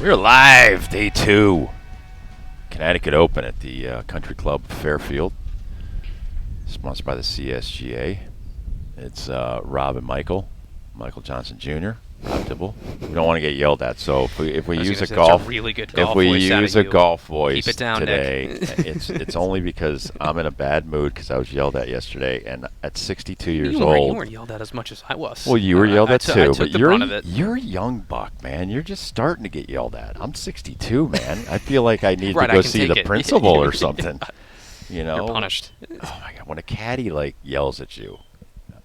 We're live, day 2. Connecticut Open at the Country Club Fairfield. Sponsored by the CSGA. It's Rob and Michael Johnson Jr., Rob Dibble. We don't want to get yelled at, so if we use a golf, really good golf if we voice use a golf voice keep it down, today, Nick. it's only because I'm in a bad mood because I was yelled at yesterday, and at 62 years you old, weren't yelled at as much as I was. well, you were yelled at too, but you're a young buck, man. You're just starting to get yelled at. I'm 62, man. I feel like I need right, to go I can see the take it. principal or something. You know, You're punished. Oh my God, when a caddy yells at you,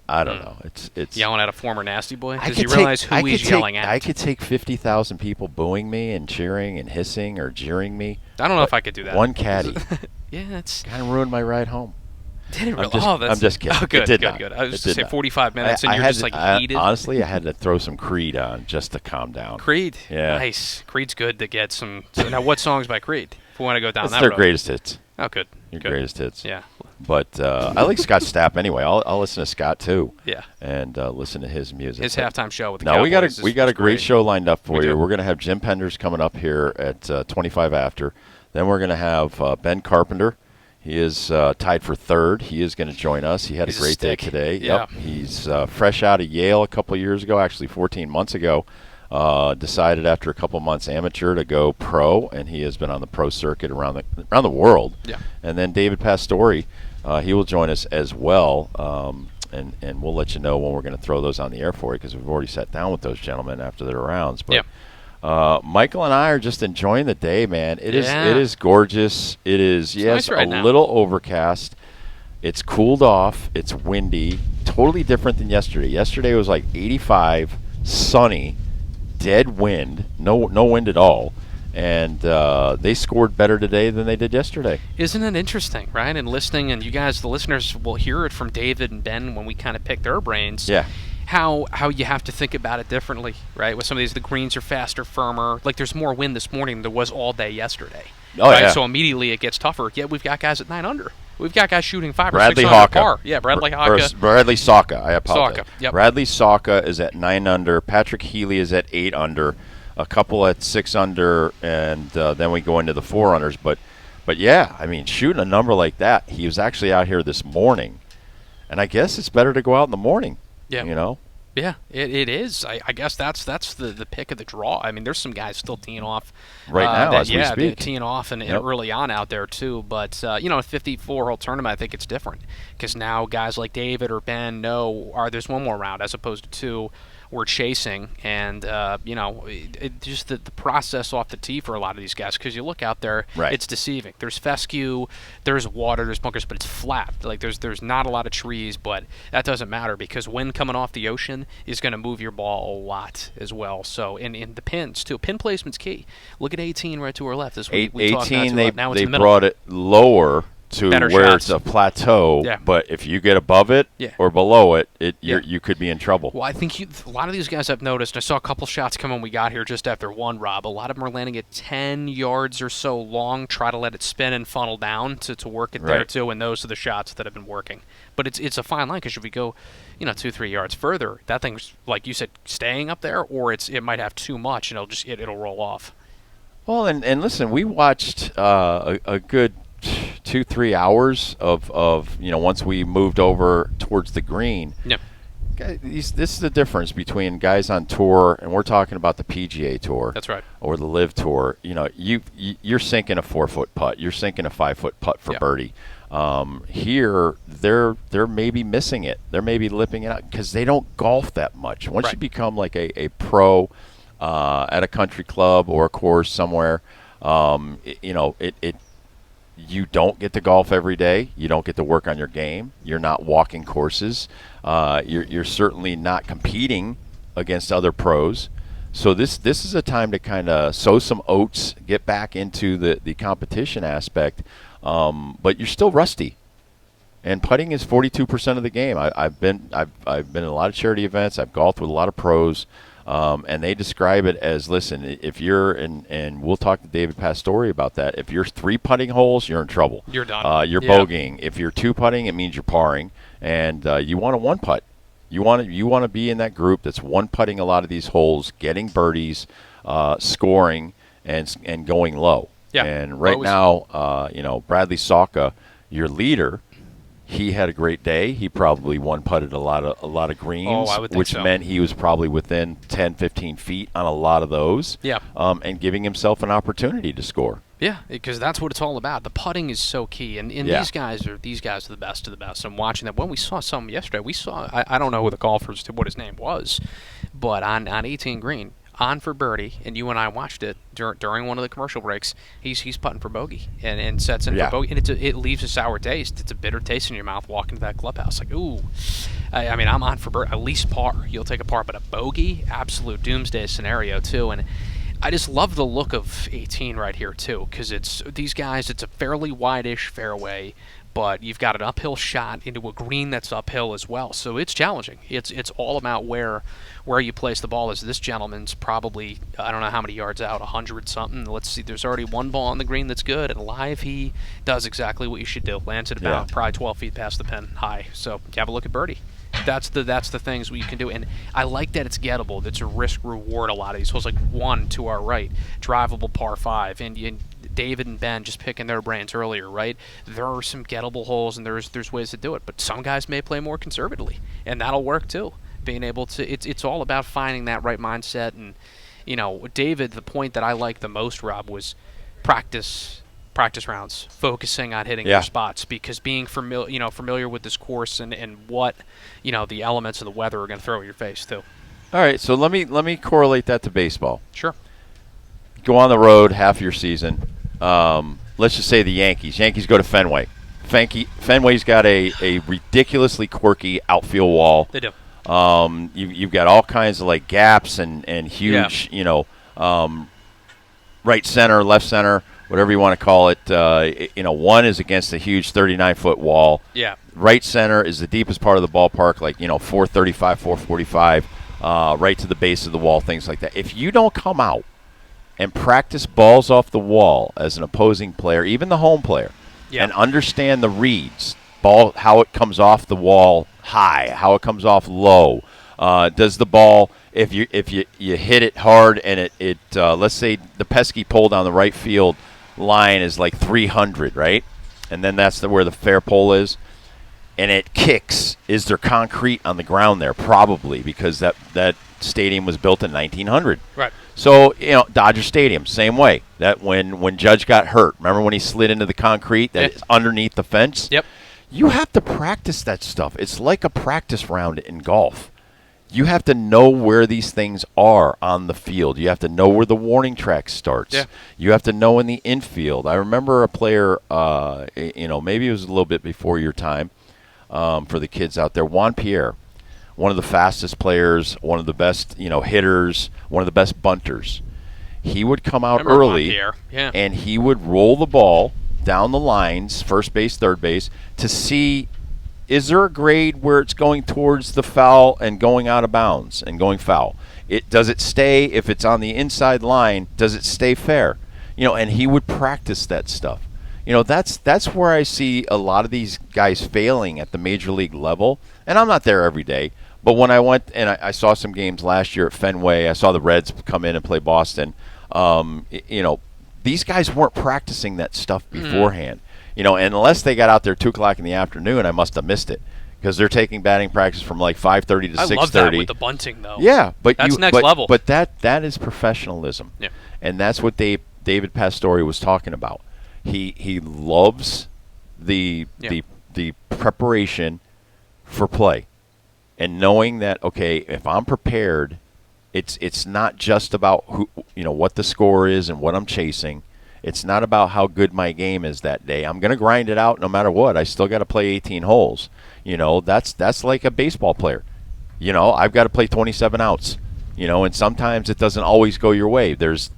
I don't know. It's yelling at a former nasty boy. Does he realize who he's yelling at? I could take 50,000 people booing me and cheering and hissing or jeering me. I don't know if I could do that. One caddy. Yeah, it's kind of ruined my ride home. Did it really? I'm just kidding. Oh, good, it did good, not. good. I was just going to say 45 minutes, and you're just heated. Honestly, I had to throw some Creed on just to calm down. Creed? Yeah. Nice. Creed's good to get some. So now, what songs by Creed? If we want to go down That's that their road. greatest hits. Oh, good. Your good. greatest hits. Yeah. But I like Scott Stapp anyway. I'll listen to Scott too. Yeah. And listen to his music. His halftime show with the Cowboys. Cowboys we got a great show lined up for you. do. We're going to have Jim Penders coming up here at 25 after. Then we're going to have Ben Carpenter. He is tied for third. He is going to join us. He had a great day today. Yeah. Yep. He's fresh out of Yale a couple of years ago, actually 14 months ago. Decided after a couple months amateur to go pro, and he has been on the pro circuit around the world. Yeah. And then David Pastore, he will join us as well, and we'll let you know when we're going to throw those on the air for you because we've already sat down with those gentlemen after their rounds. But Michael and I are just enjoying the day, man. It is gorgeous. It is nice right a now. little overcast. It's cooled off. It's windy. Totally different than yesterday. Yesterday was like 85, sunny, dead wind, no wind at all, and they scored better today than they did yesterday. Isn't it interesting, right? And listening, and you guys, the listeners, will hear it from David and Ben when we kind of pick their brains. Yeah. How you have to think about it differently, right? With some of these, the greens are faster, firmer. Like there's more wind this morning than there was all day yesterday. Oh, right? yeah. So immediately it gets tougher. Yet we've got guys at 9 under. We've got guys shooting 5 or Bradley 6 under Hawka. par. Yeah, Bradley Hawka. Bradley Sawka. I apologize. Sawka, yep. Bradley Sawka is at 9 under. Patrick Healy is at 8 under. A couple at 6 under, and then we go into the 4 unders. But yeah, I mean, shooting a number like that, he was actually out here this morning, and I guess it's better to go out in the morning. Yeah. You know. Yeah, it is. I guess that's the pick of the draw. I mean, there's some guys still teeing off Right now as we speak. they're teeing off and early on out there too. But a 54-hole tournament, I think it's different because now guys like David or Ben know there's one more round as opposed to 2. We're chasing, and just the process off the tee for a lot of these guys. Because you look out there, right. It's deceiving. There's fescue, there's water, there's bunkers, but it's flat. Like there's not a lot of trees, but that doesn't matter because wind coming off the ocean is going to move your ball a lot as well. So in the pins too, pin placement's key. Look at 18 right to our left. This we 18, now it's they in the middle. brought it lower to Better where shots. it's a plateau, Yeah. but if you get above it or below it, you could be in trouble. Well, I think a lot of these guys I've noticed, I saw a couple shots come when we got here just after 1, Rob. A lot of them are landing at 10 yards or so long, try to let it spin and funnel down to work it there too, and those are the shots that have been working. But it's a fine line because if we go 2-3 yards further, that thing's, like you said, staying up there, or it might have too much and it'll roll off. Well, and listen, we watched a good 2-3 hours of once we moved over towards the green. Yep. This is the difference between guys on tour, and we're talking about the PGA Tour. That's right. Or the Live Tour. You're sinking a 4-foot putt. You're sinking a 5-foot putt for birdie. Here, they're maybe missing it. They're maybe lipping it out because they don't golf that much. Once you become like a pro at a country club or a course somewhere, you don't get to golf every day. You don't get to work on your game. You're not walking courses. You're certainly not competing against other pros. So this is a time to kind of sow some oats, get back into the competition aspect. But you're still rusty. And putting is 42% of the game. I've been in a lot of charity events. I've golfed with a lot of pros. And they describe it as, listen, if you're and we'll talk to David Pastore about that. If you're 3 putting holes, you're in trouble. You're done. You're bogeying. If you're 2 putting, it means you're parring, and you want a 1 putt. You want to be in that group that's 1 putting a lot of these holes, getting birdies, scoring, and going low. Yeah. And right now, Bradley Saka, your leader, he had a great day. He probably one-putted a lot of greens, I would think which so. meant he was probably within 10, 15 feet on a lot of those. Yeah. And giving himself an opportunity to score. Yeah, because that's what it's all about. The putting is so key, and these guys are the best of the best. I'm watching that. When we saw some yesterday, I don't know who the golfer's what his name was, but on 18 green, on for birdie, and you and I watched it during one of the commercial breaks. He's putting for bogey and sets in for bogey, and it leaves a sour taste. It's a bitter taste in your mouth walking to that clubhouse. Like, ooh, I mean, I'm on for birdie, at least par. You'll take a par, but a bogey, absolute doomsday scenario too, and I just love the look of 18 right here too, because these guys. It's a fairly wide-ish fairway, but you've got an uphill shot into a green that's uphill as well, so it's challenging. It's all about where you place the ball. As this gentleman's probably, I don't know how many yards out, 100 something. Let's see. There's already one ball on the green that's good, and live he does exactly what you should do. Lands it about probably 12 feet past the pin high. So have a look at birdie. That's the things we can do, and I like that it's gettable. That's a risk reward. A lot of these holes, like one to our right, drivable par 5, and David and Ben just picking their brains earlier, right? There are some gettable holes, and there's ways to do it, but some guys may play more conservatively, and that'll work too. Being able to, it's all about finding that right mindset, and David. The point that I liked the most, Rob, was practice rounds, focusing on hitting your spots, because being familiar with this course and what the elements of the weather are going to throw at your face too. All right, so let me correlate that to baseball. Sure. Go on the road half your season. Let's just say the Yankees. Yankees go to Fenway. Fenway's got a ridiculously quirky outfield wall. They do. You've got all kinds of like gaps and huge, right center, left center, whatever you want to call it. One is against a huge 39-foot wall. Yeah. Right center is the deepest part of the ballpark, like 435, 445, right to the base of the wall, things like that. If you don't come out and practice balls off the wall as an opposing player, even the home player, and understand the reads, ball, how it comes off the wall high, how it comes off low. Does the ball, if you hit it hard and it let's say the pesky pole down the right field line is like 300, right? And then that's where the fair pole is, and it kicks. Is there concrete on the ground there? Probably, because that stadium was built in 1900. Right. So, Dodger Stadium, same way. That when Judge got hurt, remember when he slid into the concrete that is underneath the fence? Yep. You have to practice that stuff. It's like a practice round in golf. You have to know where these things are on the field. You have to know where the warning track starts. Yeah. You have to know in the infield. I remember a player, maybe it was a little bit before your time, for the kids out there, Juan Pierre, one of the fastest players, one of the best, hitters, one of the best bunters. He would come out early, and he would roll the ball down the lines, first base, third base, to see, is there a grade where it's going towards the foul and going out of bounds and going foul? Does it stay, if it's on the inside line, does it stay fair? And he would practice that stuff. That's where I see a lot of these guys failing at the major league level. And I'm not there every day, but when I went and I saw some games last year at Fenway, I saw the Reds come in and play Boston. These guys weren't practicing that stuff beforehand. And unless they got out there 2 o'clock in the afternoon, I must have missed it, because they're taking batting practice from like 5:30 to 6:30. I love that with the bunting, though. Yeah, but that's next level. But that is professionalism. Yeah. And that's what David Pastore was talking about. He loves the preparation for play, and knowing that, okay, if I'm prepared, it's not just about what the score is and what I'm chasing. It's not about how good my game is that day. I'm going to grind it out no matter what. I still got to play 18 holes. That's like a baseball player. I've got to play 27 outs. And sometimes it doesn't always go your way. There's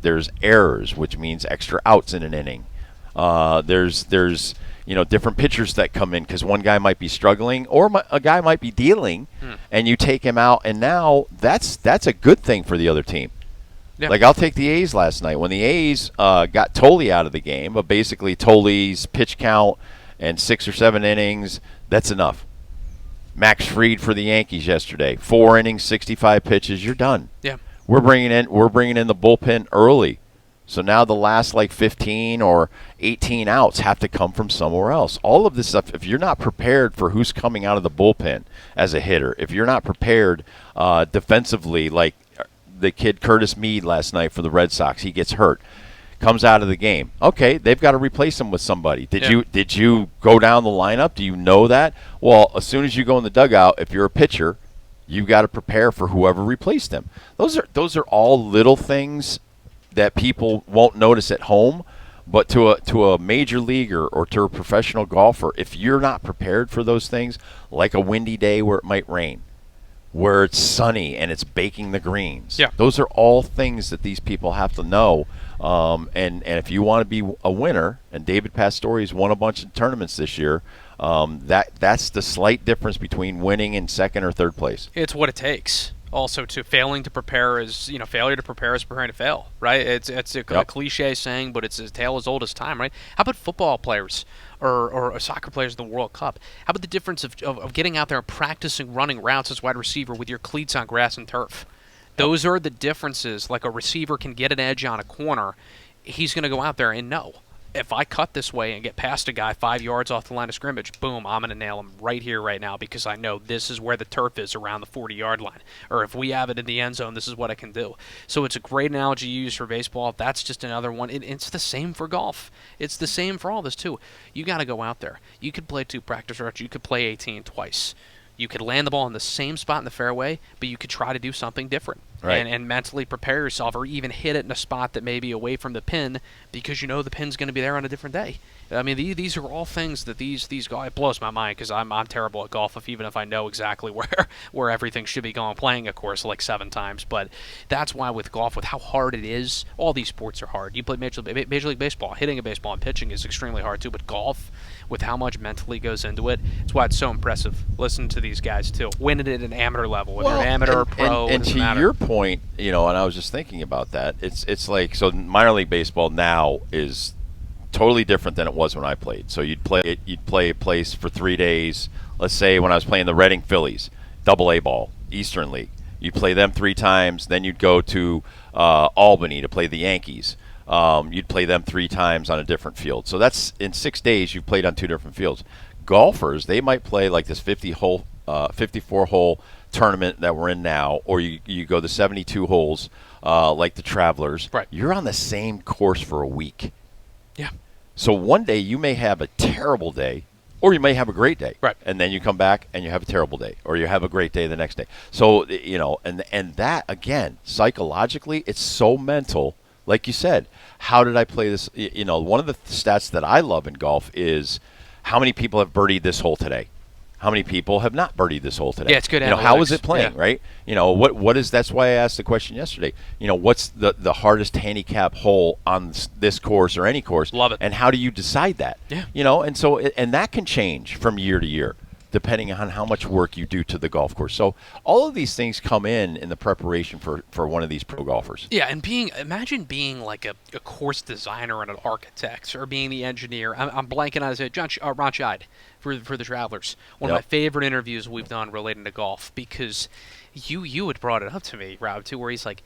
errors, which means extra outs in an inning. There's different pitchers that come in because one guy might be struggling or a guy might be dealing, and you take him out, and now that's a good thing for the other team. Yeah. Like, I'll take the A's last night. When the A's got Tolley out of the game, but basically Tolley's pitch count and 6 or 7 innings, that's enough. Max Fried for the Yankees yesterday, 4 innings, 65 pitches, you're done. Yeah. We're bringing in the bullpen early. So now the last like 15 or 18 outs have to come from somewhere else. All of this stuff, if you're not prepared for who's coming out of the bullpen as a hitter, if you're not prepared defensively, like the kid Curtis Mead last night for the Red Sox, he gets hurt, comes out of the game. Okay, they've got to replace him with somebody. Did you go down the lineup? Do you know that? Well, as soon as you go in the dugout, if you're a pitcher, you've got to prepare for whoever replaced him. Those are all little things that people won't notice at home, but to a major leaguer or to a professional golfer, if you're not prepared for those things, like a windy day where it might rain, where it's sunny and it's baking the greens, those are all things that these people have to know. And if you want to be a winner, and David Pastore's won a bunch of tournaments this year, that's the slight difference between winning in second or third place. It's what it takes. Also, failing to prepare is, failure to prepare is preparing to fail, right? It's a cliche saying, but it's a tale as old as time, right? How about football players or soccer players in the World Cup? How about the difference of getting out there and practicing running routes as wide receiver with your cleats on grass and turf? Those are the differences. Like a receiver can get an edge on a corner. He's going to go out there and know, if I cut this way and get past a guy 5 yards off the line of scrimmage, boom, I'm going to nail him right here, right now, because I know this is where the turf is around the 40-yard line. Or if we have it in the end zone, this is what I can do. So it's a great analogy you use for baseball. That's just another one. It's the same for golf. It's the same for all this, too. You got to go out there. You could play 2 practice rounds. You could play 18 twice. You could land the ball in the same spot in the fairway, but you could try to do something different. Right. And mentally prepare yourself, or even hit it in a spot that may be away from the pin, because you know the pin's going to be there on a different day. I mean, these are all things that these guys, it blows my mind, because I'm terrible at golf, even if I know exactly where everything should be going, playing a course like 7 times. But that's why with golf, with how hard it is, all these sports are hard. You play Major League Baseball, hitting a baseball and pitching is extremely hard too, but golf, with how much mentally goes into it, it's why it's so impressive. Listen to these guys too, winning it at an amateur level, whether you're amateur or pro. And to your point, and I was just thinking about that. It's like, so minor league baseball now is totally different than it was when I played. So you'd play a place for 3 days. Let's say when I was playing the Reading Phillies, Double-A ball, Eastern League. You'd play them 3 times. Then you'd go to Albany to play the Yankees. You'd play them 3 times on a different field. So that's in 6 days you've played on 2 different fields. Golfers, they might play like this 54-hole tournament that we're in now, or you go the 72 holes like the Travelers. Right. You're on the same course for a week. Yeah. So one day you may have a terrible day, or you may have a great day. Right. And then you come back and you have a terrible day, or you have a great day the next day. So, and that, again, psychologically, it's so mental. Like you said, how did I play this? One of the stats that I love in golf is how many people have birdied this hole today. How many people have not birdied this hole today? Yeah, it's good analytics. How is it playing, Yeah. right? What is, that's why I asked the question yesterday. What's the hardest handicap hole on this course or any course? Love it. And how do you decide that? Yeah. And so, and that can change from year to year, depending on how much work you do to the golf course. So all of these things come in the preparation for one of these pro golfers. Yeah, and imagine being like a course designer and an architect, or being the engineer. I'm blanking on his name, Ron Scheid for the Travelers. One of my favorite interviews we've done relating to golf, because you had brought it up to me, Rob, too, where he's like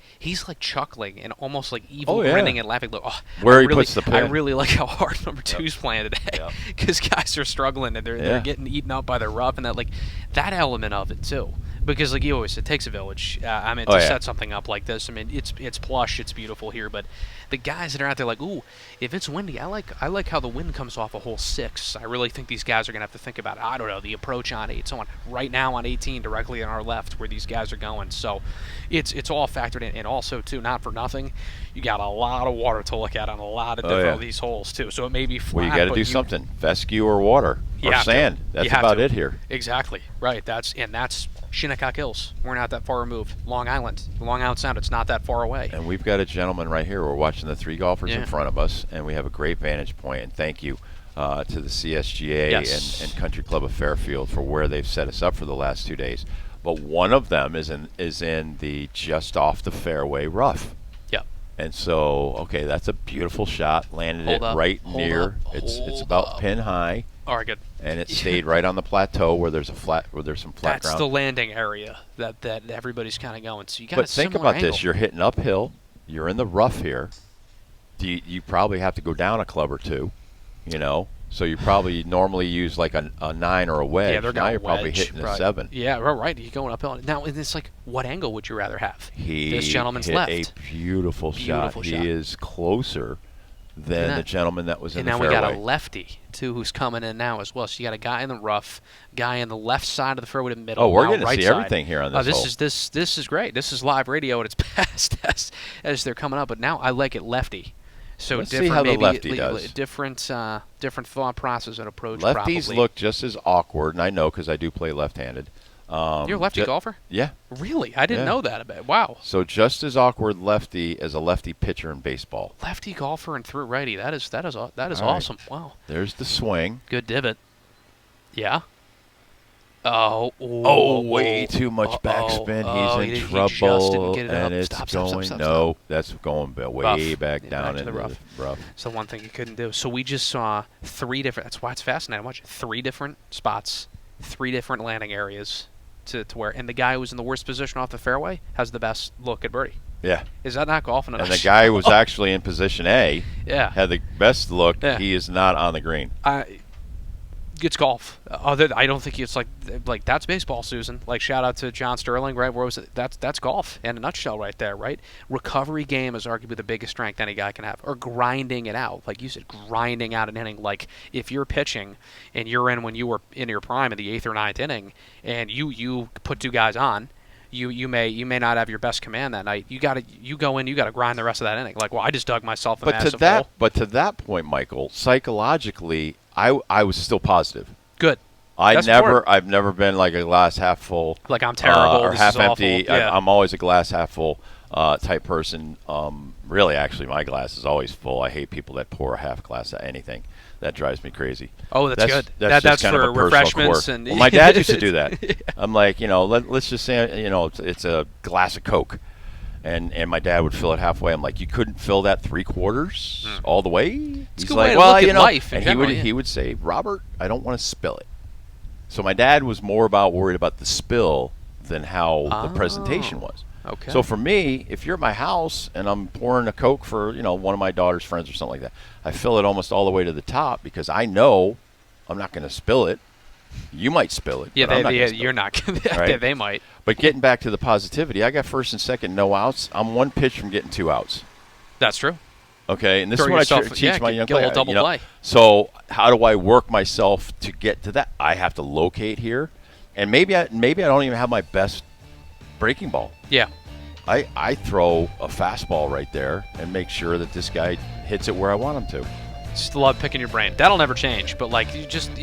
chuckling and almost like evil grinning and laughing. Like, Puts the pin. I really like how hard number 2's playing today, because guys are struggling and they're getting eaten up by their rough, and that element of it too. Because like you always said, it takes a village. To set something up like this. I mean, it's plush, it's beautiful here, but the guys that are out there like, ooh, if it's windy, I like how the wind comes off a hole 6. I really think these guys are gonna have to think about it. I don't know, the approach on 8, so on. Right now on 18, directly on our left, where these guys are going. So it's all factored in, and also too, not for nothing, you got a lot of water to look at on a lot of different of these holes too. So it may be flat. Well, you got to do something, fescue or water or sand. That's about it here. Exactly right. That's Shinnecock Hills. We're not that far removed. Long Island Sound. It's not that far away. And we've got a gentleman right here. We're watching the 3 golfers in front of us, and we have a great vantage point. And thank you to the CSGA and Country Club of Fairfield for where they've set us up for the last 2 days. But one of them is in the just off the fairway rough. Yep. And so, that's a beautiful shot. Landed it right near. It's about pin high. All right, good. And it stayed right on the plateau where there's some flat ground. That's the landing area that everybody's kind of going. So you got. But think about this: you're hitting uphill. You're in the rough here. you probably have to go down a club or two, you know. So you probably normally use like a 9 or a wedge. Yeah, they're now going you're probably wedge, hitting a right. 7. Yeah, right. You're going uphill. Now, it's like, what angle would you rather have? This gentleman's hit left. a beautiful shot. He is closer than the gentleman that was in the fairway. And now we got a lefty, too, who's coming in now as well. So you got a guy in the rough, guy in the left side of the fairway to the middle. Oh, we're getting right to see side. everything here on this hole. This is great. This is live radio at its best as they're coming up. But now I like it lefty. So let's different, see how maybe the lefty does. Different thought process and approach. Lefties probably. look just as awkward, and I know because I do play left-handed. You're a lefty golfer? Yeah. Really? I didn't know that about. Wow. So just as awkward lefty as a lefty pitcher in baseball. Lefty golfer and through righty. That is All awesome. right. Wow. There's the swing. Good divot. Yeah. Oh, way too much backspin. He's in trouble. He just didn't get it and up. it's Stop. That's going way back down into into the rough. It's the one thing you couldn't do. So we just saw 3 different. That's why it's fascinating. Watch 3 different spots, 3 different landing areas to where. And the guy who was in the worst position off the fairway has the best look at birdie. Yeah. Is that not golf? And the guy who was actually in position A had the best look. Yeah. He is not on the green. It's golf. I don't think it's like that's baseball, Susan. Like, shout out to John Sterling, right? Where was it? That's golf in a nutshell, right there, right? Recovery game is arguably the biggest strength any guy can have, or grinding it out, like you said, grinding out an inning. Like if you're pitching and you're in when you were in your prime in the 8th or 9th inning, and you put 2 guys on. You may not have your best command that night. You go in. You got to grind the rest of that inning. Like, well, I just dug myself a massive hole. But to that point, Michael, psychologically, I was still positive. Good. I've never been like a glass half full. Like I'm terrible or this half is empty. Awful. Yeah. I'm always a glass half full type person. Really, actually, my glass is always full. I hate people that pour a half glass of anything. That drives me crazy. Oh, that's good. That's kind for of refreshments and. Well, my dad used to do that. Yeah. I'm like, let's just say, it's a glass of Coke, and my dad would fill it halfway. I'm like, you couldn't fill that 3/4 all the way. He's like, well, life and he would say, Robert, I don't want to spill it. So my dad was more worried about the spill than how the presentation was. Okay. So for me, if you're at my house and I'm pouring a Coke for one of my daughter's friends or something like that, I fill it almost all the way to the top because I know I'm not going to spill it. You might spill it. Yeah, you're not. Right? They might. But getting back to the positivity, I got first and second, no outs. I'm 1 pitch from getting 2 outs. That's true. Okay, and this is what I teach my young players. Double play. So how do I work myself to get to that? I have to locate here, and maybe I don't even have my best breaking ball. Yeah. I throw a fastball right there and make sure that this guy hits it where I want him to. Just love picking your brain. That'll never change. But like, it's just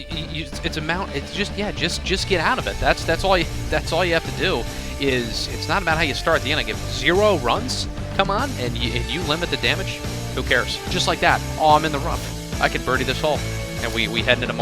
get out of it. That's all you have to do. It's not about how you start the inning. If 0 runs come on and you limit the damage, who cares? Just like that. Oh, I'm in the rough. I can birdie this hole, and we head into tomorrow.